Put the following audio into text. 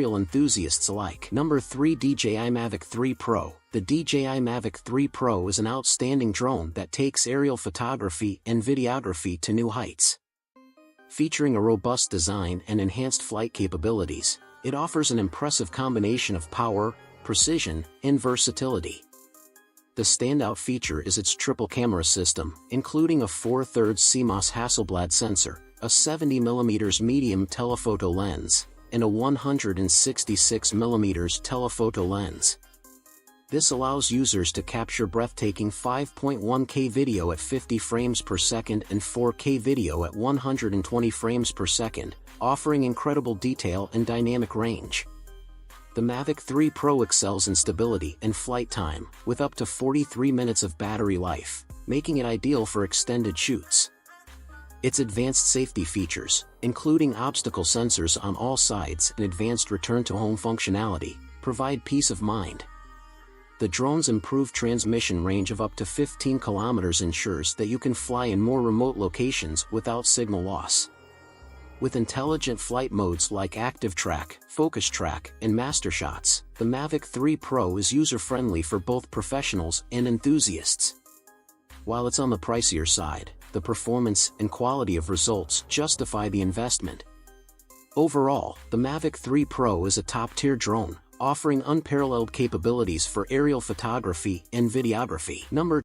aerial enthusiasts alike. Number 3. DJI Mavic 3 Pro. The DJI Mavic 3 Pro is an outstanding drone that takes aerial photography and videography to new heights. Featuring a robust design and enhanced flight capabilities, it offers an impressive combination of power, precision, and versatility. The standout feature is its triple camera system, including a 4/3 CMOS Hasselblad sensor, a 70mm medium telephoto lens, and a 166mm telephoto lens. This allows users to capture breathtaking 5.1K video at 50 frames per second and 4K video at 120 frames per second, offering incredible detail and dynamic range. The Mavic 3 Pro excels in stability and flight time, with up to 43 minutes of battery life, making it ideal for extended shoots. Its advanced safety features, including obstacle sensors on all sides and advanced return-to-home functionality, provide peace of mind. The drone's improved transmission range of up to 15 kilometers ensures that you can fly in more remote locations without signal loss. With intelligent flight modes like Active Track, Focus Track, and Master Shots, the Mavic 3 Pro is user-friendly for both professionals and enthusiasts. While it's on the pricier side, the performance and quality of results justify the investment. Overall, the Mavic 3 Pro is a top-tier drone, offering unparalleled capabilities for aerial photography and videography. Number